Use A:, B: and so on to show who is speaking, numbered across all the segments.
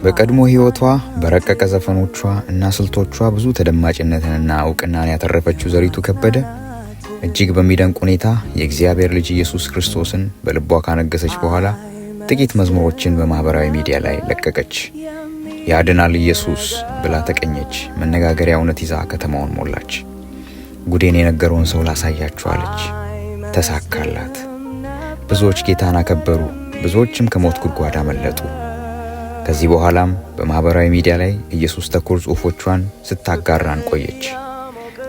A: በቀድሞ ህይወቷ በረቀቀ ዘፈኖቿ እና ስልቶቿ ብዙ ተደማጭነትንና እውቅናን ያተረፈችው ዘሪቱ ከበደ እጅግ በሚደንቅ ሁኔታ የእግዚአብሔር ልጅ ኢየሱስ ክርስቶስን በልቧ ካነገሰች በኋላ ጥቂት መዝሙሮችን በማህበራዊ ሚዲያ ላይ ለቀቀች። ያድናል ኢየሱስ ብላ ተቀኘች። መነጋገሪያ እውነት ይዛ ከተማውን ሞላች። ጉዴን የነገረውን ሰው ላሳያችሁ አለች። ተሳካላት። ብዙዎች ጌታን አከበሩ፣ ብዙዎችም ከሞት ጉድጓድ አመለጡ። ከዚህ በኋላም በማህበራዊ ሚዲያ ላይ ኢየሱስ ተኮር ጽሑፎቿን ስታጋራን ቆየች።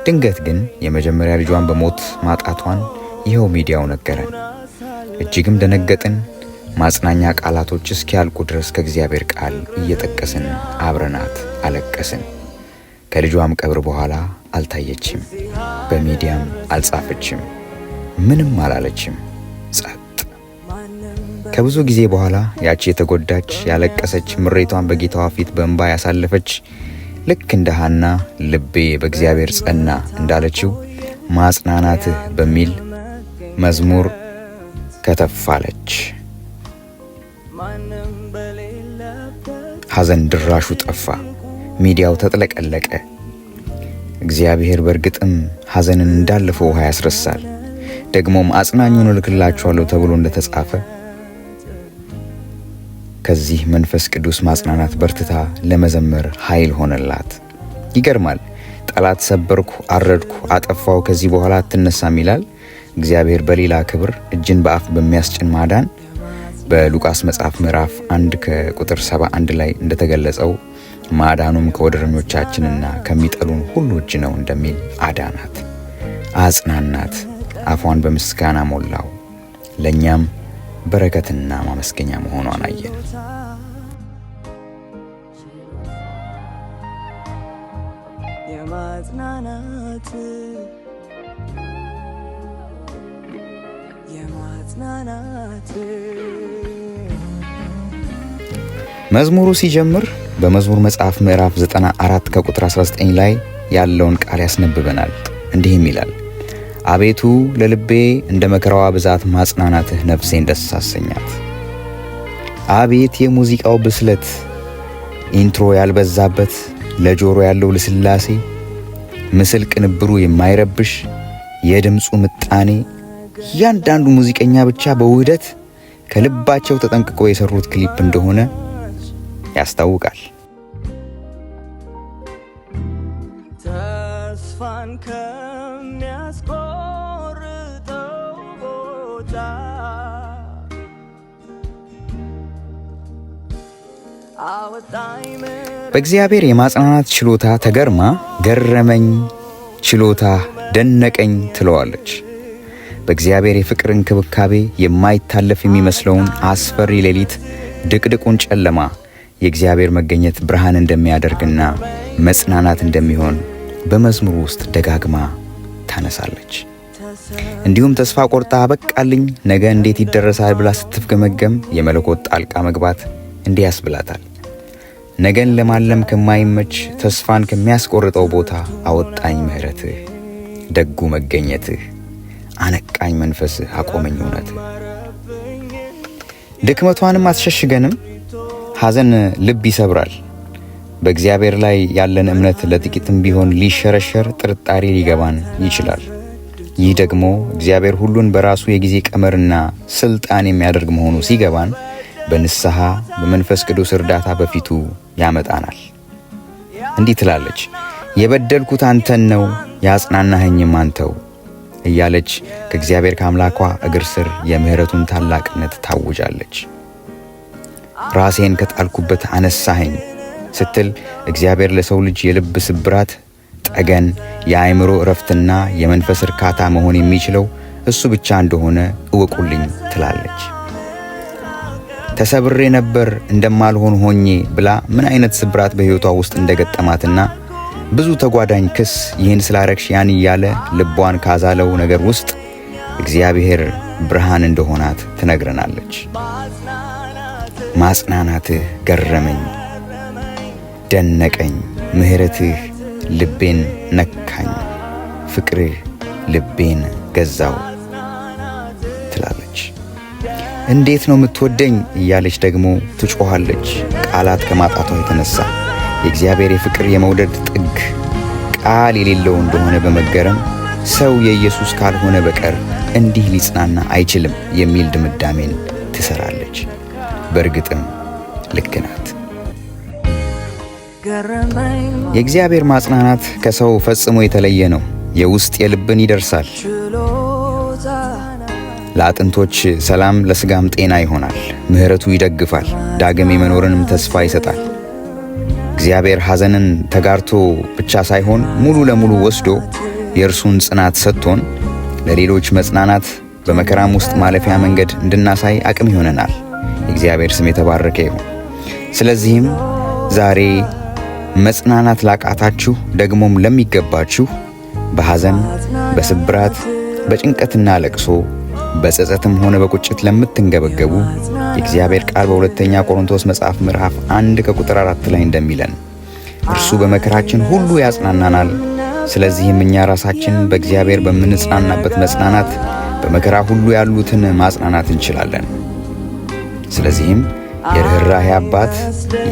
A: ድንገት ግን የመጀመሪያ ልጇን በሞት ማጣቷን ይኸው ሚዲያው ነገረን። እጅግም ደነገጥን። ማጽናኛ ቃላቶች እስኪያልቁ ድረስ ከእግዚአብሔር ቃል እየጠቀስን አብረናት አለቀስን። ከልጇም ቀብር በኋላ አልታየችም፣ በሚዲያም አልጻፈችም፣ ምንም አላለችም። ጸጥ። ከብዙ ጊዜ በኋላ ያቺ የተጎዳች ያለቀሰች ምሬቷን በጌታዋ ፊት በእንባ ያሳለፈች ልክ እንደ ሐና ልቤ በእግዚአብሔር ጸና እንዳለችው ማጽናናትህ በሚል መዝሙር ከተፋለች። ሐዘን ድራሹ ጠፋ። ሚዲያው ተጥለቀለቀ። እግዚአብሔር በእርግጥም ሐዘንን እንዳለፈው ውሃ ያስረሳል። ደግሞም አጽናኙን እልክላችኋለሁ ተብሎ እንደተጻፈ ከዚህ መንፈስ ቅዱስ ማጽናናት በርትታ ለመዘመር ኃይል ሆነላት። ይገርማል። ጠላት ሰበርኩ፣ አረድኩ፣ አጠፋው ከዚህ በኋላ አትነሳም ይላል። እግዚአብሔር በሌላ ክብር እጅን በአፍ በሚያስጭን ማዳን በሉቃስ መጽሐፍ ምዕራፍ 1 ከቁጥር 71 ላይ እንደተገለጸው ማዳኑም ከወደረኞቻችንና ከሚጠሉን ሁሉ እጅ ነው እንደሚል አዳናት፣ አጽናናት፣ አፏን በምስጋና ሞላው። ለእኛም በረከትና ማመስገኛ መሆኗን አየን። የማጽናናት መዝሙሩ ሲጀምር በመዝሙር መጽሐፍ ምዕራፍ 94 ከቁጥር 19 ላይ ያለውን ቃል ያስነብበናል። እንዲህም ይላል፣ አቤቱ ለልቤ እንደ መከራዋ ብዛት ማጽናናትህ ነፍሴን ደስ አሰኛት። አቤት የሙዚቃው ብስለት፣ ኢንትሮ ያልበዛበት፣ ለጆሮ ያለው ልስላሴ፣ ምስል ቅንብሩ የማይረብሽ፣ የድምፁ ምጣኔ፣ እያንዳንዱ ሙዚቀኛ ብቻ በውህደት ከልባቸው ተጠንቅቀው የሰሩት ክሊፕ እንደሆነ ያስታውቃል። ተስፋን ከሚያስቆርጠው ቦታ በእግዚአብሔር የማጽናናት ችሎታ ተገርማ ገረመኝ፣ ችሎታ ደነቀኝ ትለዋለች። በእግዚአብሔር የፍቅር እንክብካቤ የማይታለፍ የሚመስለውን አስፈሪ ሌሊት፣ ድቅድቁን ጨለማ የእግዚአብሔር መገኘት ብርሃን እንደሚያደርግና መጽናናት እንደሚሆን በመዝሙሩ ውስጥ ደጋግማ ታነሳለች። እንዲሁም ተስፋ ቆርጣ በቃልኝ ነገ እንዴት ይደረሳል ብላ ስትፍገመገም የመለኮት ጣልቃ መግባት እንዲህ ያስብላታል። ነገን ለማለም ከማይመች ተስፋን ከሚያስቆርጠው ቦታ አወጣኝ ምሕረትህ፣ ደጉ መገኘትህ፣ አነቃኝ መንፈስህ፣ አቆመኝ እውነትህ። ድክመቷንም አትሸሽገንም። ሐዘን ልብ ይሰብራል። በእግዚአብሔር ላይ ያለን እምነት ለጥቂትም ቢሆን ሊሸረሸር፣ ጥርጣሬ ሊገባን ይችላል። ይህ ደግሞ እግዚአብሔር ሁሉን በራሱ የጊዜ ቀመርና ስልጣን የሚያደርግ መሆኑ ሲገባን በንስሐ በመንፈስ ቅዱስ እርዳታ በፊቱ ያመጣናል። እንዲህ ትላለች፣ የበደልኩት አንተን ነው ያጽናናኸኝም አንተው እያለች ከእግዚአብሔር ከአምላኳ እግር ስር የምህረቱን ታላቅነት ታውጃለች። ራሴን ከጣልኩበት አነሳኸኝ ስትል እግዚአብሔር ለሰው ልጅ የልብ ስብራት ጠገን፣ የአእምሮ እረፍትና የመንፈስ እርካታ መሆን የሚችለው እሱ ብቻ እንደሆነ እወቁልኝ ትላለች። ተሰብሬ ነበር እንደማልሆን ሆኜ ብላ ምን አይነት ስብራት በሕይወቷ ውስጥ እንደገጠማትና ብዙ ተጓዳኝ ክስ ይህን ስላረግሽ ያን እያለ ልቧን ካዛለው ነገር ውስጥ እግዚአብሔር ብርሃን እንደሆናት ትነግረናለች። ማጽናናትህ ገረመኝ፣ ደነቀኝ፣ ምሕረትህ ልቤን ነካኝ፣ ፍቅርህ ልቤን ገዛው ትላለች። እንዴት ነው የምትወደኝ እያለች ደግሞ ትጮኻለች። ቃላት ከማጣቷ የተነሳ የእግዚአብሔር የፍቅር የመውደድ ጥግ ቃል የሌለው እንደሆነ በመገረም ሰው የኢየሱስ ካልሆነ በቀር እንዲህ ሊጽናና አይችልም የሚል ድምዳሜን ትሰራለች። በእርግጥም ልክ ናት። የእግዚአብሔር ማጽናናት ከሰው ፈጽሞ የተለየ ነው። የውስጥ የልብን ይደርሳል። ለአጥንቶች ሰላም፣ ለሥጋም ጤና ይሆናል። ምሕረቱ ይደግፋል፣ ዳግም የመኖርንም ተስፋ ይሰጣል። እግዚአብሔር ሐዘንን ተጋርቶ ብቻ ሳይሆን ሙሉ ለሙሉ ወስዶ የእርሱን ጽናት ሰጥቶን ለሌሎች መጽናናት በመከራም ውስጥ ማለፊያ መንገድ እንድናሳይ አቅም ይሆነናል። የእግዚአብሔር ስም የተባረከ ይሁን። ስለዚህም ዛሬ መጽናናት ላቃታችሁ ደግሞም ለሚገባችሁ በሐዘን፣ በስብራት፣ በጭንቀትና ለቅሶ፣ በጸጸትም ሆነ በቁጭት ለምትንገበገቡ የእግዚአብሔር ቃል በሁለተኛ ቆሮንቶስ መጽሐፍ ምዕራፍ 1 ከቁጥር 4 ላይ እንደሚለን እርሱ በመከራችን ሁሉ ያጽናናናል። ስለዚህም እኛ ራሳችን በእግዚአብሔር በምንጽናናበት መጽናናት በመከራ ሁሉ ያሉትን ማጽናናት እንችላለን። ስለዚህም የርኅራኄ አባት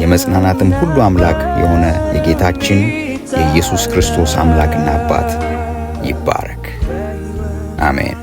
A: የመጽናናትም ሁሉ አምላክ የሆነ የጌታችን የኢየሱስ ክርስቶስ አምላክና አባት ይባረክ። አሜን።